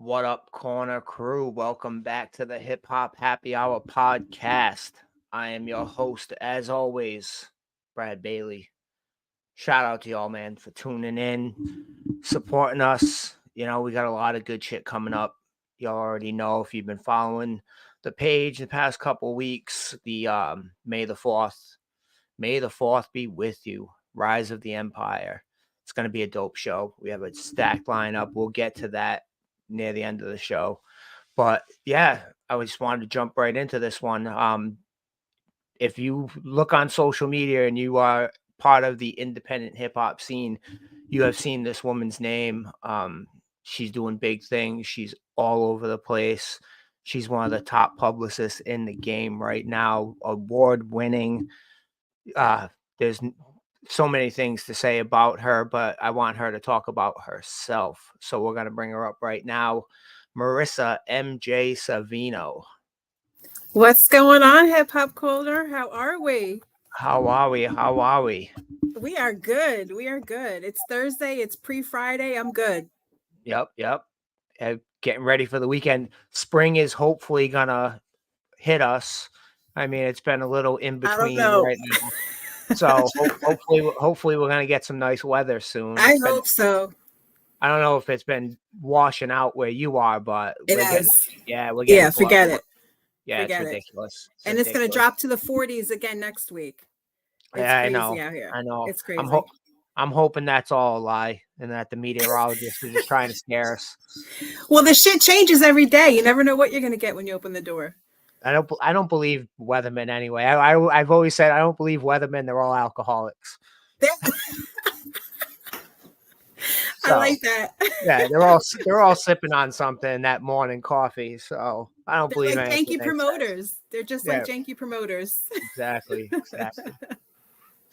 What up, Corner Crew? Welcome back to the Hip Hop Happy Hour podcast. I am your host, as always, Brad Bailey. Shout out to y'all, man, for tuning in, supporting us. You know, we got a lot of good shit coming up. Y'all already know if you've been following the page the past couple weeks. The May the 4th be with you. Rise of the Empire. It's going to be a dope show. We have a stacked lineup. We'll get to that near the end of the show. But yeah, I just wanted to jump right into this one. If you look on social media and you are part of the independent hip hop scene, you have seen this woman's name. She's doing big things. She's all over the place. She's one of the top publicists in the game right now, award winning. There's so many things to say about her, but I want her to talk about herself. So we're going to bring her up right now. Marissa MJ Savino. What's going on, Hip Hop Corner? How are we? How are we? How are we? We are good. We are good. It's Thursday. It's pre-Friday. I'm good. Yep. Getting ready for the weekend. Spring is hopefully going to hit us. I mean, it's been a little in I don't between know. right now. So hopefully we're going to get some nice weather soon. I hope so. I don't know if it's been washing out where you are, but It we're has. we're getting Forget it. Yeah, forget it's ridiculous. And it's going to drop to the 40s again next week. It's crazy out here. I know. It's crazy. I'm hoping that's all a lie and that the meteorologists are just trying to scare us. Well, the shit changes every day. You never know what you're going to get when you open the door. I don't believe weathermen anyway. I've always said I don't believe weathermen. They're all alcoholics. I like that. Yeah, they're all sipping on something that morning coffee. So I don't believe like janky promoters. They're just like janky promoters. Exactly.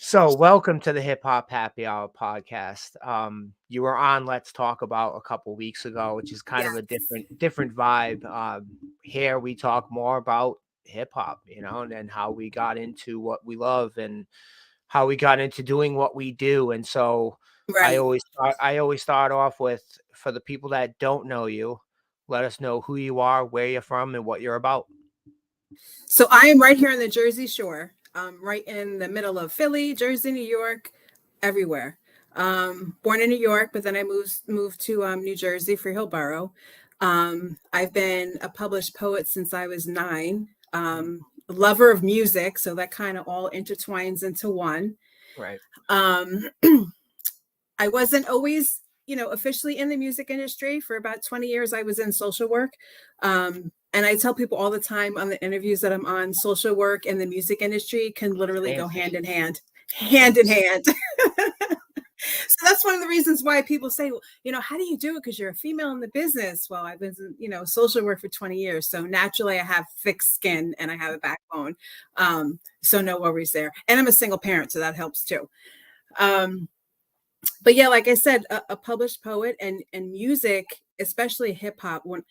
So welcome to the Hip Hop Happy Hour podcast. You were on Let's Talk About a couple weeks ago, which is kind of a different vibe. Here we talk more about hip hop, you know, and how we got into what we love and how we got into doing what we do. And so I always start off with, for the people that don't know you, let us know who you are, where you're from, and what you're about. So I am right here on the Jersey Shore, right in the middle of Philly, Jersey, New York, everywhere. Born in New York, but then I moved to New Jersey, Freehill Borough. I've been a published poet since I was 9. Lover of music, so that kind of all intertwines into one. Right. I wasn't always, officially in the music industry. For about 20 years, I was in social work. And I tell people all the time on the interviews that I'm on, social work and the music industry can literally go hand in hand. So that's one of the reasons why people say, well, how do you do it? Because you're a female in the business. Well, I've been, social work for 20 years. So naturally I have thick skin and I have a backbone. So no worries there. And I'm a single parent, so that helps too. But yeah, like I said, a published poet and music, especially hip hop. When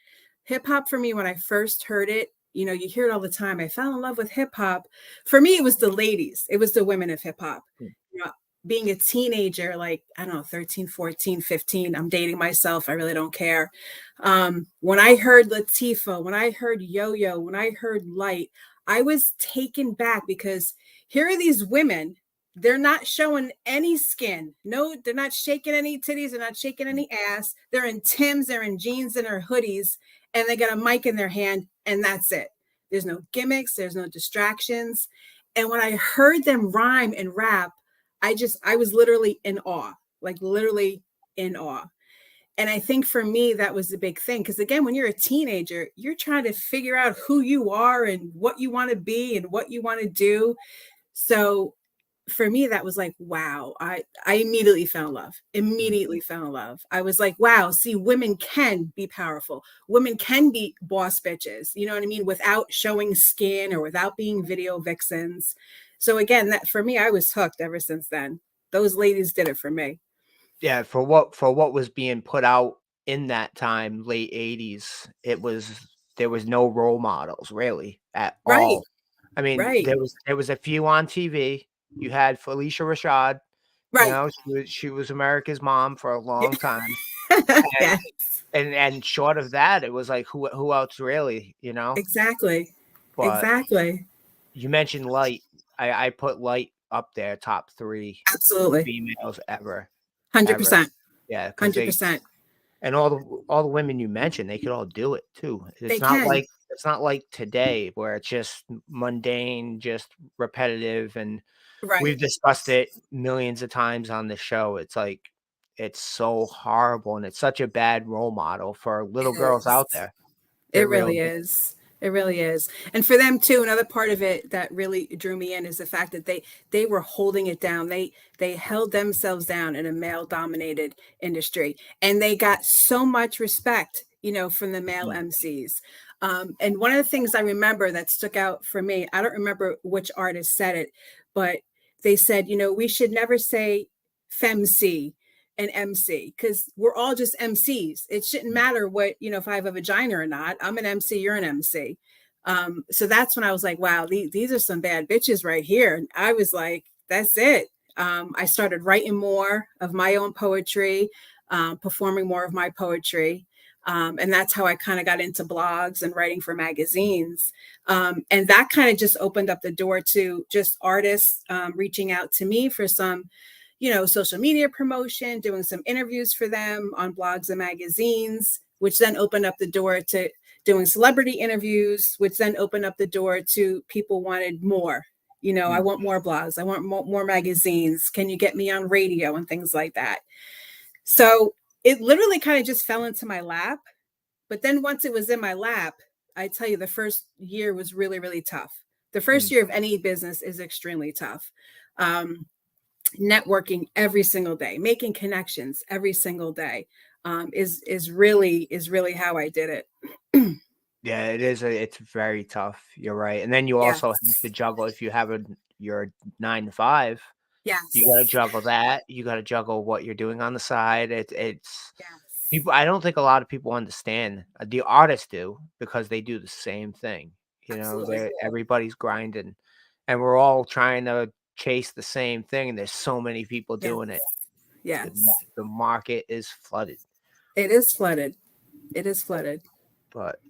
hip hop for me, when I first heard it, you hear it all the time. I fell in love with hip hop. For me, it was the ladies. It was the women of hip hop. Being a teenager, like, I don't know, 13, 14, 15, I'm dating myself. I really don't care. When I heard Latifah, when I heard Yo-Yo, when I heard Light, I was taken back because here are these women. They're not showing any skin. No, they're not shaking any titties. They're not shaking any ass. They're in Timbs, they're in jeans and their hoodies, and they got a mic in their hand, and that's it. There's no gimmicks. There's no distractions. And when I heard them rhyme and rap, I was literally in awe, like literally in awe. And I think for me, that was the big thing. Because again, when you're a teenager, you're trying to figure out who you are and what you want to be and what you want to do. So for me, that was like, wow, I immediately fell in love. I was like, wow, see, women can be powerful. Women can be boss bitches. You know what I mean? Without showing skin or without being video vixens. So again, that for me, I was hooked ever since then. Those ladies did it for me. Yeah, for what was being put out in that time, late 80s, there was no role models really at all. I mean, there was a few on TV. You had Felicia Rashad. Right. She was America's mom for a long time. And Yes, and short of that, it was like who else really, you know? exactly. But Exactly. you mentioned Light. I put Light up there, top 3 Absolutely. females ever, ever. 100%. Yeah, because they 100%. and all the women you mentioned, they could all do it too. They can. It's not like today where it's just mundane, just repetitive, and we've Right. discussed it millions of times on the show. It's like it's so horrible, and it's such a bad role model for little It girls out is. there. It It really really is. is. It really is. And for them too, another part of it that really drew me in is the fact that they were holding it down. They held themselves down in a male dominated industry, and they got so much respect, from the male Mm, MCs. And one of the things I remember that stuck out for me, I don't remember which artist said it, but they said, we should never say femc and MC, because we're all just MCs. It shouldn't mm, matter what, if I have a vagina or not. I'm an MC, you're an MC. So that's when I was like, wow, these are some bad bitches right here. And I was like, that's it. I started writing more of my own poetry, performing more of my poetry. And that's how I kind of got into blogs and writing for magazines. And that kind of just opened up the door to just artists reaching out to me for some social media promotion, doing some interviews for them on blogs and magazines, which then opened up the door to doing celebrity interviews, which then opened up the door to people wanted more. I mm, want more blogs. I want more magazines. Can you get me on radio and things like that? So it literally kind of just fell into my lap. But then once it was in my lap, I tell you, the first year was really, really tough. The first mm. year of any business is extremely tough. Um, Networking every single day, making connections every single day, is really how I did it. Yeah, it is. It's very tough. You're right. And then you Yes, also have to juggle if you have your 9 to 5. yes, You got to juggle that. You got to juggle what you're doing on the side. It's yes, people. I don't think a lot of people understand. The artists do because they do the same thing. absolutely. Everybody's grinding, and we're all trying to chase the same thing. And there's so many people Yes, doing it. yes. The market is flooded. It is flooded. It is flooded. But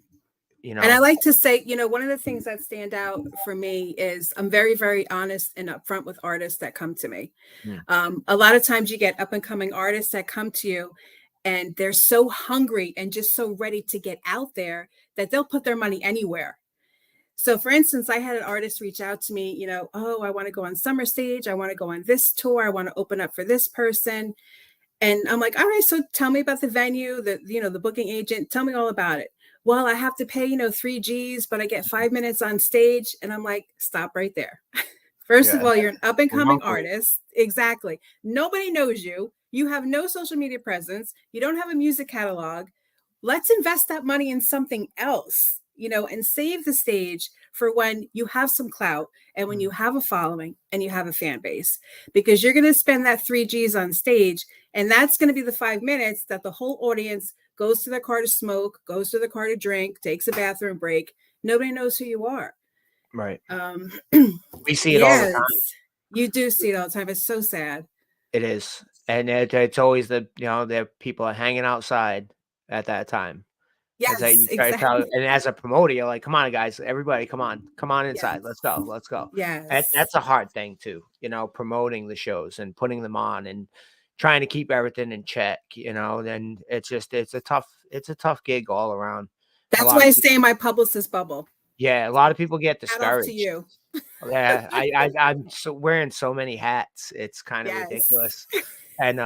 you And I know, like to say, one of the things that stand out for me is I'm very, very honest and upfront with artists that come to me. mm, A lot of times you get up and coming artists that come to you and they're so hungry and just so ready to get out there that they'll put their money anywhere. So, for instance, I had an artist reach out to me, oh, I want to go on Summer Stage. I want to go on this tour. I want to open up for this person. And I'm like, all right, so tell me about the venue, the booking agent, tell me all about it. Well, I have to pay, 3 G's, but I get 5 minutes on stage. And I'm like, stop right there. First of yeah, all, you're an up and I'm coming hungry. artist. Exactly. Nobody knows you. You have no social media presence. You don't have a music catalog. Let's invest that money in something else, and save the stage for when you have some clout and when you Mm, have a following and you have a fan base, because you're going to spend that 3 G's on stage. And that's going to be the 5 minutes that the whole audience goes to their car to smoke, goes to the car to drink, takes a bathroom break. Nobody knows who you are. right. Um, We see it all the yes, time. you do see it all the time. It's so sad. It is, and it's always the people are hanging outside at that time. It's like Yes, you try to tell, exactly. and as a promoter, you're like, "Come on, guys, everybody, come on inside, Yes, let's go, let's go." yes, That's a hard thing too, promoting the shows and putting them on and trying to keep everything in check. Then it's a tough gig all around. A that's lot why of I people, stay in my publicist bubble. yeah, a lot of people get Hat off to discouraged. you. Yeah, I'm so wearing so many hats. It's kind of Yes. ridiculous, and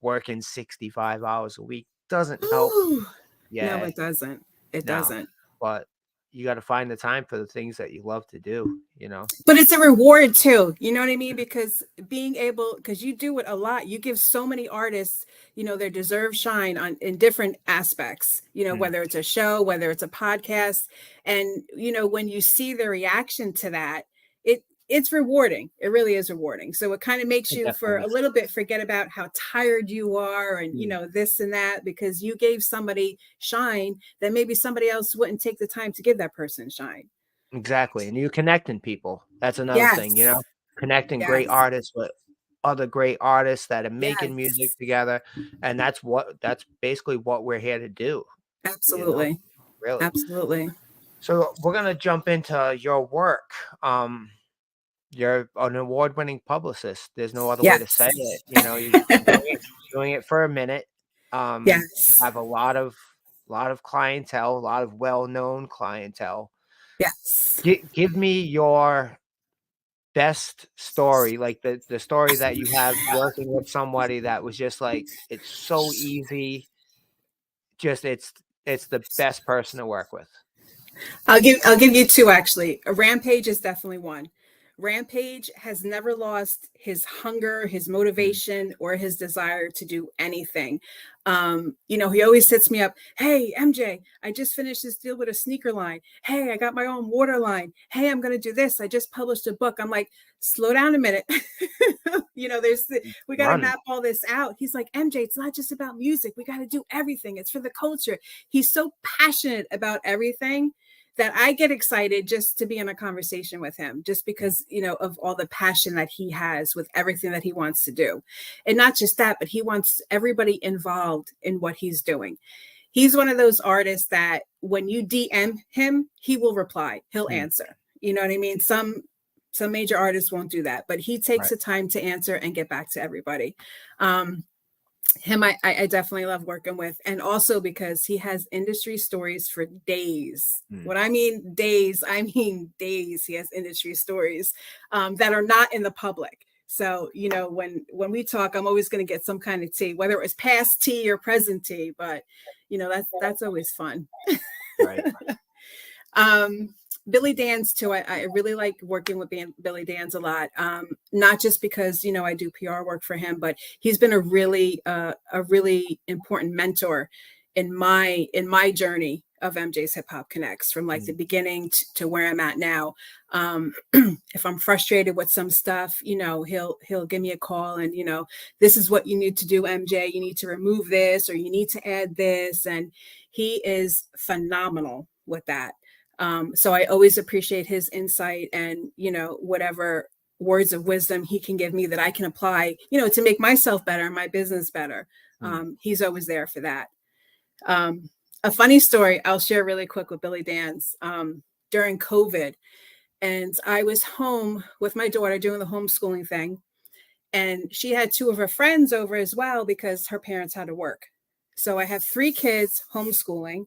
working 65 hours a week doesn't help. Ooh, no, Yeah, it doesn't. It no, doesn't. but you gotta find the time for the things that you love to do? But it's a reward too. You know what I mean? Because being able, because you do it a lot, you give so many artists, their deserved shine on in different aspects, Mm, whether it's a show, whether it's a podcast. And, when you see the reaction to that, it's rewarding. It really is rewarding. So it kind of makes it you for definitely a is. little bit forget about how tired you are and, Mm, this and that, because you gave somebody shine that maybe somebody else wouldn't take the time to give that person shine. exactly, and you're connecting people. That's another Yes. thing, connecting great Yes. artists with other great artists that are making music Yes. together, and that's basically what we're here to do, you know, Absolutely. really. Absolutely. So we're gonna jump into your work. Um, you're an award-winning publicist. There's no other way to say Yes. it. You know, you've been doing it for a minute. You Yes. have a lot of clientele, a lot of well-known clientele. Yes. Give me your best story, like the story that you have working with somebody that was just like, it's so easy, just it's the best person to work with. I'll give you two actually. A Rampage is definitely one. Rampage has never lost his hunger, his Mm, motivation, or his desire to do anything. He always sets me up. Hey, MJ, I just finished this deal with a sneaker line. Hey, I got my own water line. Hey, I'm gonna do this. I just published a book. I'm like, slow down a minute. We got to running, map all this out. He's like, MJ, it's not just about music. We got to do everything. It's for the culture. He's so passionate about everything that I get excited just to be in a conversation with him, just mm, because, of all the passion that he has with everything that he wants to do. And not just that, but he wants everybody involved in what he's doing. He's one of those artists that when you DM him, he will reply, he'll mm, answer. You know what I mean? Some major artists won't do that, but he takes right, the time to answer and get back to everybody. Him I definitely love working with, and also because he has industry stories for days. mm, When I mean days, I mean days. He has industry stories that are not in the public. So when we talk, I'm always going to get some kind of tea, whether it was past tea or present tea. But that's always fun. right, um, Billy Dan's too. I really like working with Billy Dan's a lot. Not just because I do PR work for him, but he's been a really important mentor in my journey of MJ's Hip Hop Connex, from like the mm, beginning to where I'm at now. If I'm frustrated with some stuff, he'll give me a call and this is what you need to do, MJ. You need to remove this or you need to add this, and he is phenomenal with that. So I always appreciate his insight and, whatever words of wisdom he can give me that I can apply, to make myself better and my business better. mm, He's always there for that. Um, a funny story I'll share really quick with Billy Dan's during COVID. And I was home with my daughter doing the homeschooling thing. And she had two of her friends over as well because her parents had to work. So I have three kids homeschooling.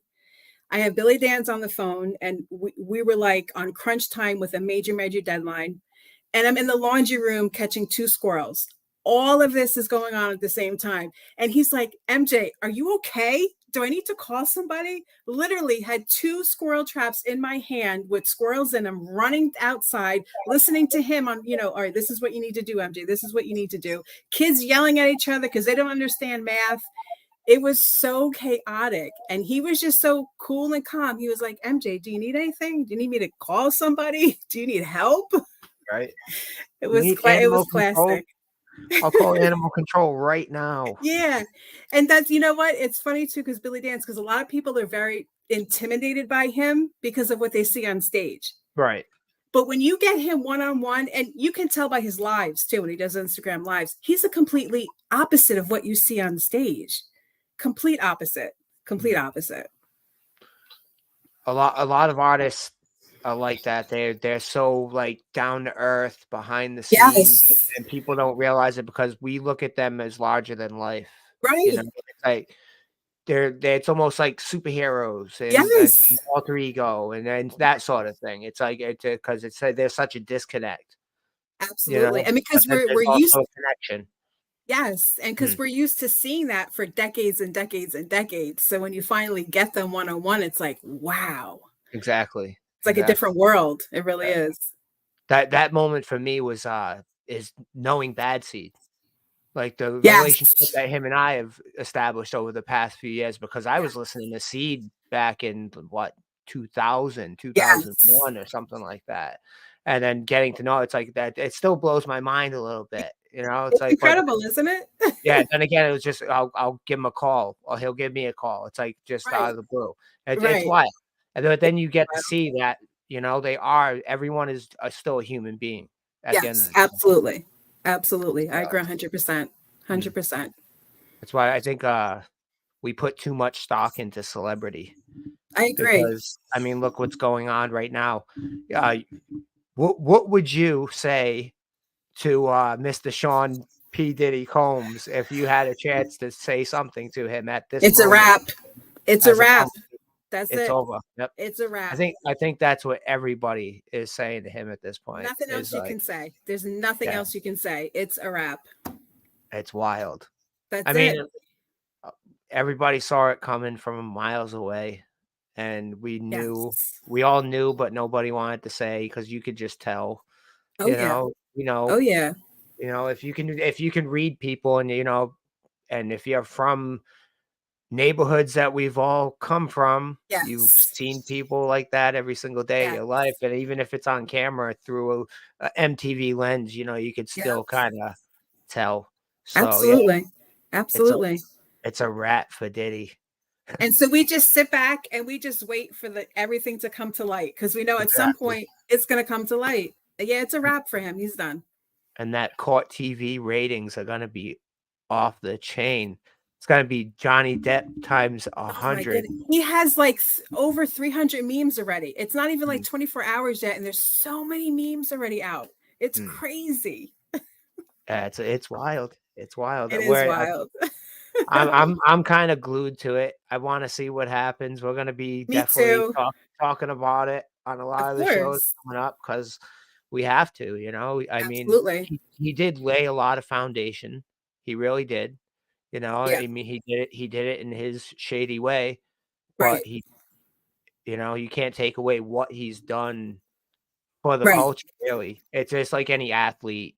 I have Billy Dan's on the phone, and we were like on crunch time with a major deadline. And I'm in the laundry room catching two squirrels. All of this is going on at the same time. And he's like, MJ, are you okay? Do I need to call somebody? Literally had two squirrel traps in my hand with squirrels in them, running outside, listening to him on, all right, this is what you need to do, MJ. This is what you need to do. Kids yelling at each other because they don't understand math. It was so chaotic, and he was just so cool and calm. He was like, MJ, do you need anything? Do you need me to call somebody? Do you need help? right. It You was need it was animal control? classic. I'll call animal control right now. Yeah. And that's, what, it's funny too, because Billy Dance, because a lot of people are very intimidated by him because of what they see on stage. Right. But when you get him one-on-one, and you can tell by his lives too, when he does Instagram lives, he's a completely opposite of what you see on stage. Complete opposite. Complete Mm. opposite. A lot of artists are like that. They're so like down to earth, behind the scenes, Yes. and people don't realize it because we look at them as larger than life. You know, Right. it's like they're it's almost like superheroes and Yes. alter ego and that sort of thing. It's like it's because it's there's such a disconnect, you Absolutely. know, And but because then we're there's used, also a connection. yes, and because Mm, we're used to seeing that for decades and decades and decades. So when you finally get them one-on-one, it's like, wow. exactly, It's like a exactly. different world. It really Yeah. is. That moment for me was is knowing Bad Seed. Like, the relationship Yes. that him and I have established over the past few years because I Yeah. was listening to Seed back in, what, 2000, two thousand Yes. one, or something like that, and then getting to know it's like that it still blows my mind a little bit, you know? It's It's like but incredible, isn't it? yeah, then again, it was just I'll give him a call, or he'll give me a call. It's like just out Right. of the blue. It's Right. wild, and then you get to Incredible. see that, everyone is still a human being at the end of Yes, the day. absolutely. Absolutely. I agree 100%. Mm. 100%. That's why I think we put too much stock into celebrity I agree. because I mean, look what's going on right now. Uh, what would you say to Mr. Sean P. Diddy Combs if you had a chance to say something to him at this It's a moment wrap. It's a as a wrap. public? That's It's it. over. Yep. It's a wrap. I think that's what everybody is saying to him at this point. Nothing Is else you like, can say. There's nothing yeah, else you can say. It's a wrap. it's wild. I That's mean, it. uh, everybody saw it coming from miles away, and Yes. we all knew, but nobody wanted to say because you could just tell. Oh You yeah. know, you Oh know, yeah. if you can read people, and and if you're from neighborhoods that we've all come from, you've Yes. seen people like that every single day of Yeah. your life, and even if it's on camera through a MTV lens, you could Yeah. still kinda tell. So, yeah, Absolutely. it's a Absolutely. it's a wrap for Diddy. And so we just sit back and we just wait for the everything to come to light because we know at some Exactly. point it's going to come to light. Yeah, it's a wrap for him. He's done. And that court TV ratings are gonna be off the chain. It's gonna be Johnny Depp times Oh my 100. goodness. He has like over 300 memes already. It's not even like Mm, 24 hours yet. And there's so many memes already out. It's mm. crazy. Yeah, it's wild. It's wild. It is wild. I'm kinda glued to it. I wanna see what happens. We're gonna be Me definitely too. talking about it on a Of lot of the shows course. coming up because we have to, you know? I mean, Absolutely. he did lay a lot of foundation. He really did, you know? Yeah. I mean, he did it in his shady way, but Right. you can't take away what he's done for the Right. culture, really. It's just like any athlete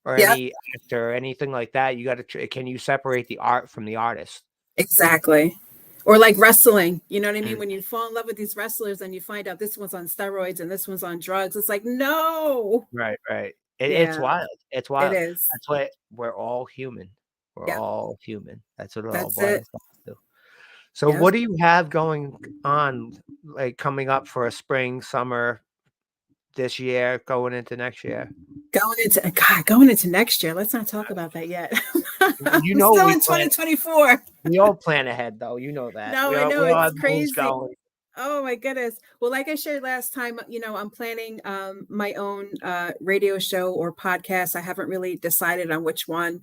or Yep. any actor or anything like that. You gotta can you separate the art from the artist? Exactly. Or like wrestling. You know what I mean? Mm. When you fall in love with these wrestlers and you find out this one's on steroids and this one's on drugs, it's like, no. Right, right. It's Yeah, wild. It's it wild. is. That's what we're all human. We're Yep. all human. That's what it all That's it. boils down to. So Yep. what do you have going on, like, coming up for a spring, summer this year, going into next year? Going into next year. Let's not talk about that yet. You I'm know still in 2024. we all plan ahead though, you know that. No, I know We all it's have moves crazy. going. Oh my goodness. Well, like I shared last time, I'm planning my own radio show or podcast. I haven't really decided on which one.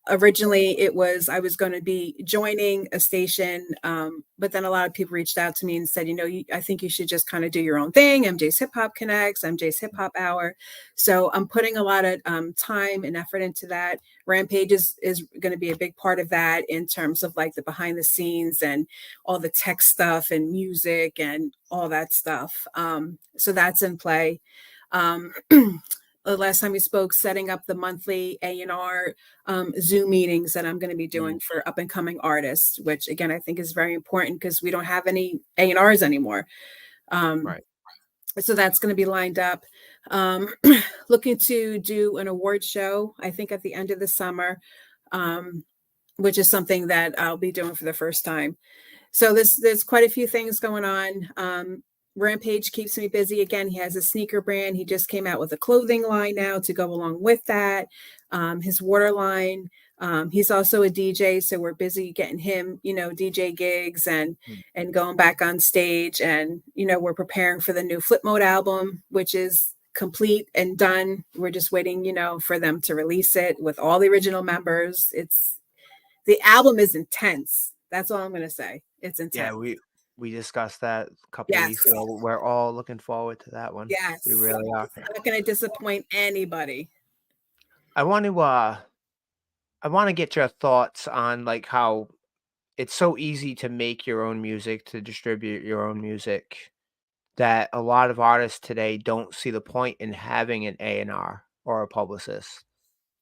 Originally, I was going to be joining a station, but then a lot of people reached out to me and said, I think you should just kind of do your own thing. MJ's Hip Hop Connex, MJ's Hip Hop Hour. So I'm putting a lot of time and effort into that. Rampage is going to be a big part of that in terms of like the behind the scenes and all the tech stuff and music and all that stuff. So that's in play. The last time we spoke, setting up the monthly A&R Zoom meetings that I'm going to be Mm, doing for up and coming artists, which again, I think is very important because we don't have any A&Rs anymore. Um, right. so that's going to be lined up. Um, looking to do an award show, I think at the end of the summer, which is something that I'll be doing for the first time. So there's quite a few things going on. Rampage keeps me busy. Again, he has a sneaker brand. He just came out with a clothing line now to go along with that. His water line. He's also a DJ, so we're busy getting him, DJ gigs Mm. and going back on stage. And we're preparing for the new Flip Mode album, which is complete and done. We're just waiting, for them to release it with all the original members. The album is intense. That's all I'm going to say. It's Yeah, intense. we discussed that a couple Yes. weeks ago. We're all looking forward to that one. Yes. We really are. It's not going to disappoint anybody. I want to get your thoughts on like how it's so easy to make your own music, to distribute your own music, that a lot of artists today don't see the point in having an A&R or a publicist.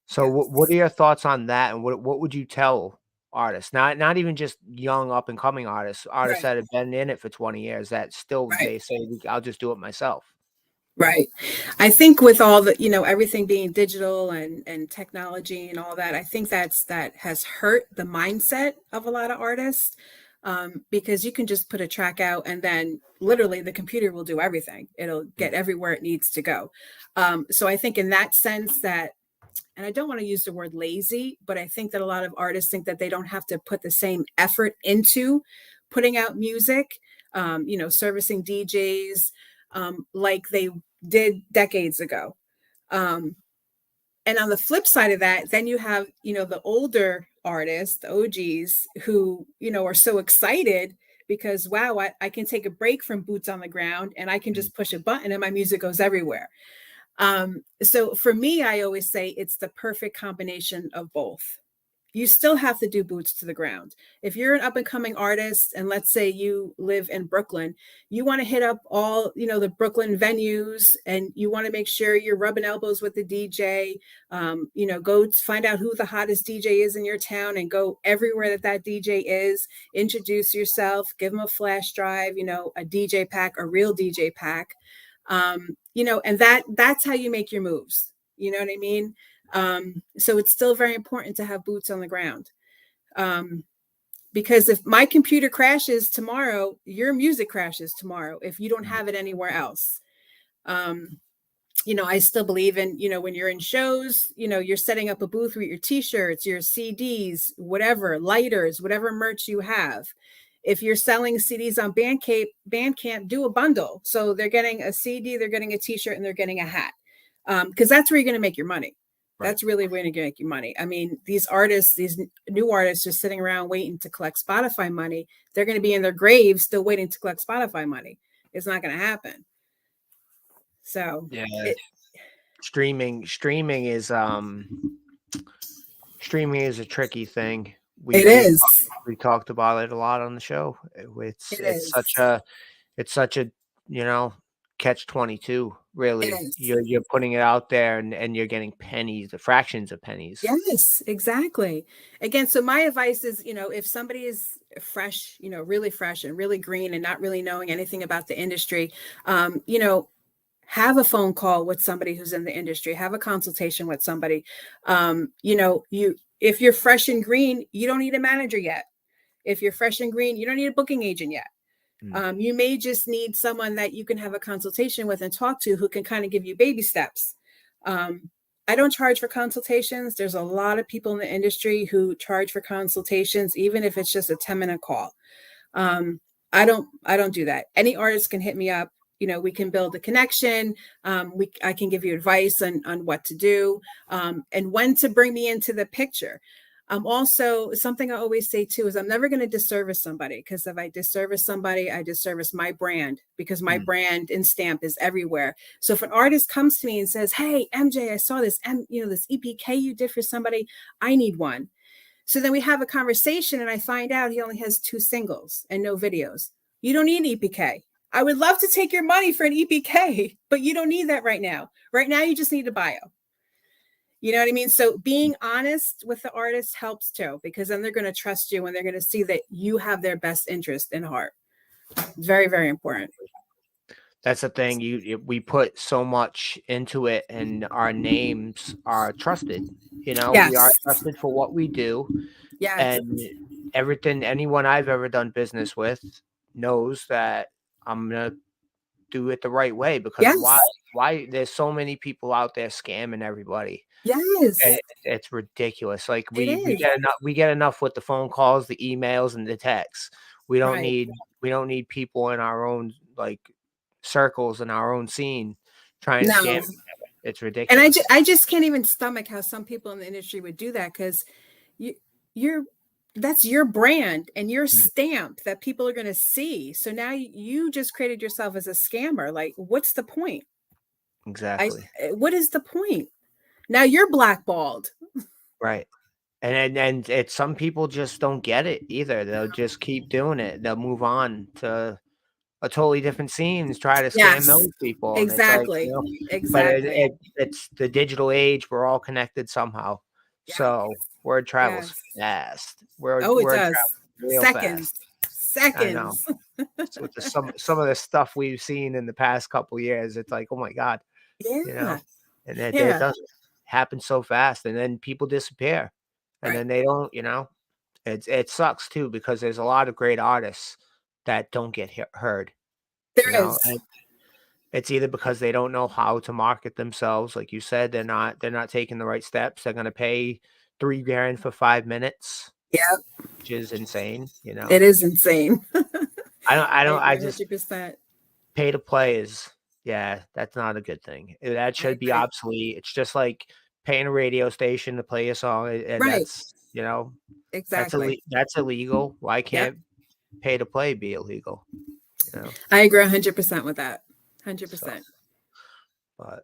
So what Yes. are your thoughts on that, and what would you tell artists? Not even just young up and coming artists Right. that have been in it for 20 years that still Right. they say, "I'll just do it myself." Right. I think with all the, everything being digital and technology and all that, I think that has hurt the mindset of a lot of artists. Because you can just put a track out and then literally the computer will do everything. It'll Mm, get everywhere it needs to go. So I think in that sense that and I don't want to use the word lazy, but I think that a lot of artists think that they don't have to put the same effort into putting out music, servicing DJs, like they did decades ago. Um, and on the flip side of that, then you have, the older artists, the OGs, who, are so excited because, wow, I can take a break from boots on the ground and I can just push a button and my music goes everywhere. So for me, I always say it's the perfect combination of both. You still have to do boots to the ground. If you're an up and coming artist, and let's say you live in Brooklyn, you want to hit up all, the Brooklyn venues, and you want to make sure you're rubbing elbows with the DJ. Go find out who the hottest DJ is in your town and go everywhere that DJ is, introduce yourself, give them a flash drive, a DJ pack, a real DJ pack. And that's how you make your moves. You know what I mean? So it's still very important to have boots on the ground. Because if my computer crashes tomorrow, your music crashes tomorrow if you don't have it anywhere else. I still believe in, when you're in shows, you're setting up a booth with your t-shirts, your CDs, whatever, lighters, whatever merch you have. If you're selling CDs on Bandcamp, do a bundle. So they're getting a CD, they're getting a t-shirt, and they're getting a hat. Because that's where you're going to make your money. Right. That's really where you're going to make your money. I mean, these new artists just sitting around waiting to collect Spotify money. They're going to be in their graves still waiting to collect Spotify money. It's not going to happen. So yeah, streaming is a tricky thing. We talked about it a lot on the show. It's such a catch-22, really. You're putting it out there and you're getting pennies, the fractions of pennies. Yes, exactly. Again, so my advice is, if somebody is fresh, really fresh and really green and not really knowing anything about the industry, have a phone call with somebody who's in the industry, have a consultation with somebody. If you're fresh and green, you don't need a manager yet. If you're fresh and green, you don't need a booking agent yet. You may just need someone that you can have a consultation with and talk to who can kind of give you baby steps. I don't charge for consultations. There's a lot of people in the industry who charge for consultations, even if it's just a 10-minute call. I don't do that. Any artist can hit me up. We can build a connection. I can give you advice on what to do and when to bring me into the picture. Also, something I always say too is I'm never going to disservice somebody, because if I disservice somebody, I disservice my brand, because my brand and stamp is everywhere. So if an artist comes to me and says, "Hey, MJ, I saw this, this EPK you did for somebody, I need one." So then we have a conversation and I find out he only has 2 singles and no videos. You don't need EPK. I would love to take your money for an EPK, but you don't need that right now. Right now, you just need a bio. You know what I mean? So being honest with the artist helps too, because then they're going to trust you and they're going to see that you have their best interest in heart. Very, very important. That's the thing. We put so much into it, and our names are trusted. Yes. We are trusted for what we do. Yes. And anyone I've ever done business with knows that I'm gonna do it the right way, because why there's so many people out there scamming everybody. Yes. It's ridiculous. Like we get enough with the phone calls, the emails, and the texts. We don't need people in our own circles in our own scene trying to scam. It's ridiculous. And I just can't even stomach how some people in the industry would do that, because that's your brand and your stamp that people are going to see. So now you just created yourself as a scammer. Like, what's the point? Exactly. What is the point? Now you're blackballed. Right. And it's some people just don't get it either. They'll just keep doing it. They'll move on to a totally different scene and try to scam those people. Exactly. And exactly. But it's the digital age. We're all connected somehow. Yeah. So word travels fast. Word does. Real Seconds. I know. So with some of the stuff we've seen in the past couple of years, it's like, oh my God. Yeah. And it doesn't happen so fast, and then people disappear, and then they don't. It sucks too, because there's a lot of great artists that don't get heard. There is. It's either because they don't know how to market themselves, like you said, they're not taking the right steps. They're gonna pay $3,000 for 5 minutes, Yeah, which is insane, you know. it is insane. I I don't agree I just 100%. pay to play is yeah, that's not a good thing. That I should be agree. obsolete. It's just like paying a radio station to play a song, and Right. that's, you know, Exactly. that's illegal. Why Yep. can't pay to play be illegal? You know? I agree 100% with that. So, 100%. but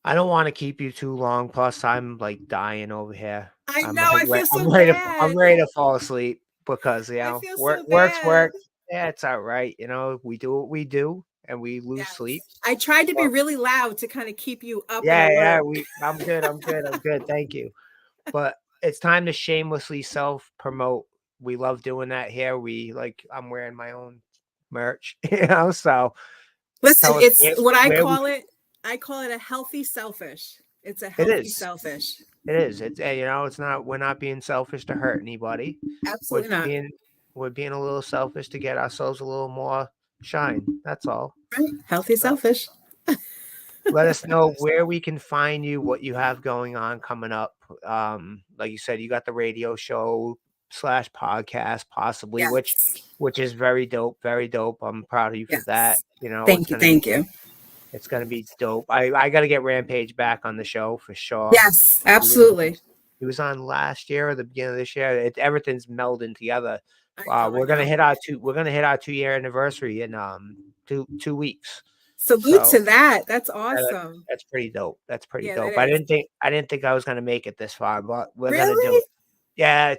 I don't want to keep you too long. Plus, I'm like dying over here. I I'm know. like, I feel I'm so ready to I'm bad. ready to fall asleep because I feel work so work's bad. work. Yeah, it's all right. You know, we do what we do, and we lose Yes. sleep. I tried to be Well, really loud to kind of keep you up and yeah. alert. I'm good. I'm good. Thank you. But it's time to shamelessly self promote. We love doing that here. I'm wearing my own merch, you know. So Listen, tell us it's what I where we. call it. I call it a healthy selfish. It's a It healthy is. selfish. It is. It's you know. It's not. We're not being selfish to hurt anybody. We're Absolutely not. being we're being a little selfish to get ourselves a little more shine. That's all. Right. Healthy So selfish. let us know where we can find you, what you have going on coming up. Like you said, you got the radio show slash podcast, possibly, Yes. which is very dope, very dope. I'm proud of you for that. Yes. You know, Thank you. Thank you. it's gonna be dope. I got to get Rampage back on the show for sure. Yes. He was on, Absolutely. he was on last year or the beginning of this year. Everything's melding together. I know. I We're gonna know. hit our 2-year anniversary in 2 weeks. Salute So to that. That's that awesome. that's pretty dope. That's pretty Yeah, that dope. is. I didn't think I was gonna make it this far, but we're gonna do Really? it. Yeah,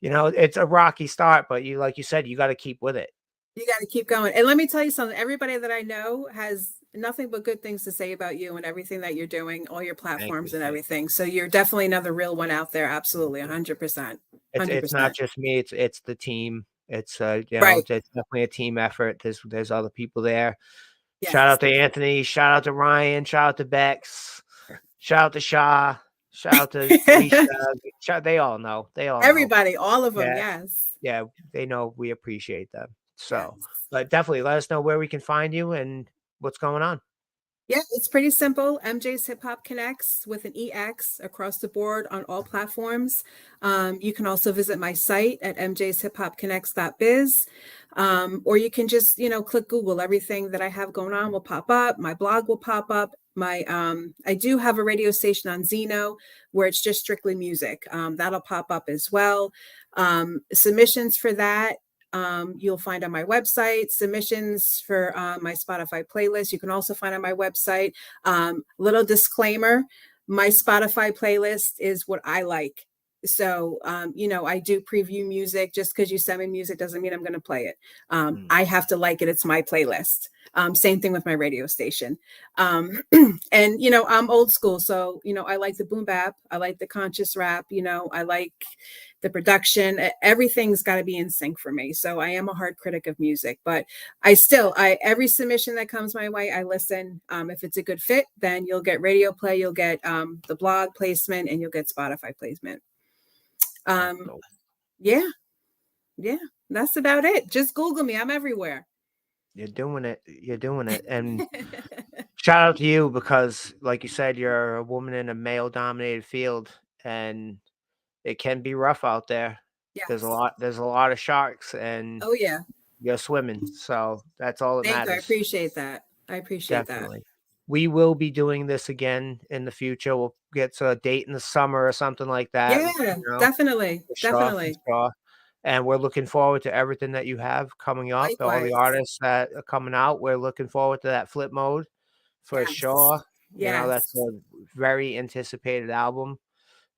you know, it's a rocky start, but like you said, you got to keep with it. You got to keep going. And let me tell you something. Everybody that I know has nothing but good things to say about you and everything that you're doing, all your Thank you. platforms and everything. So you're definitely another real one out there. Absolutely. 100%. It's not 100%. just me. It's the team. It's Right. it's definitely a team effort. There's other people there. Shout Yes. out to Anthony. Shout out to Ryan. Shout out to Bex. Shout out to Shaw. Shout out to Felicia. They all know. They all know. Everybody, all of them. Yeah. Yes. Yeah, they know we appreciate them. Yes. So, but definitely let us know where we can find you and what's going on. Yeah, it's pretty simple. MJ's Hip Hop Connects with an EX across the board on all platforms. You can also visit my site at mjshiphopconnects.biz. Or you can just, click Google. Everything that I have going on will pop up. My blog will pop up. I do have a radio station on Zeno where it's just strictly music. That'll pop up as well. Submissions for that you'll find on my website. Submissions for my Spotify playlist you can also find on my website. Little disclaimer, my Spotify playlist is what I like. So, I do preview music. Just because you send me music doesn't mean I'm going to play it. I have to like it. It's my playlist. Same thing with my radio station. And, I'm old school. So, I like the boom bap. I like the conscious rap. I like the production. Everything's got to be in sync for me. So I am a hard critic of music, but every submission that comes my way, I listen. If it's a good fit, then you'll get radio play, you'll get the blog placement, and you'll get Spotify placement. Yeah, that's about it. Just Google me. I'm everywhere. You're doing it. And shout out to you because, like you said, you're a woman in a male-dominated field, and it can be rough out there. Yes. There's a lot of sharks, and oh yeah, you're swimming. So that's all that Thank matters. you. I appreciate that. Definitely. We will be doing this again in the future. We'll get to a date in the summer or something like that. Yeah, definitely. For sure. And we're looking forward to everything that you have coming up. Likewise. All the artists that are coming out. We're looking forward to that Flip Mode for sure. Yes. That's a very anticipated album.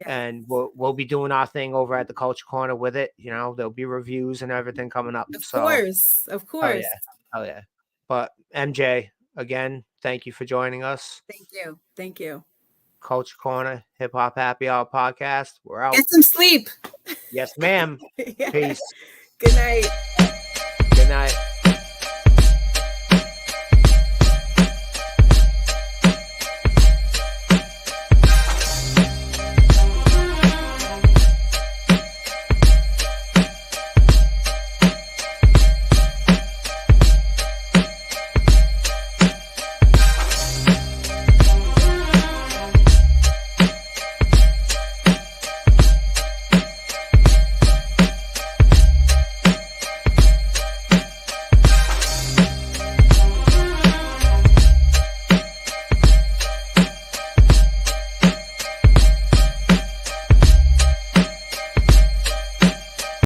Yes. And we'll be doing our thing over at the Culture Corner with it. There'll be reviews and everything coming up. Of course. Oh yeah. But MJ, again, thank you for joining us. Thank you. Culture Corner, Hip Hop Happy Hour podcast. We're out. Get some sleep. Yes, ma'am. Peace. Good night. Good night.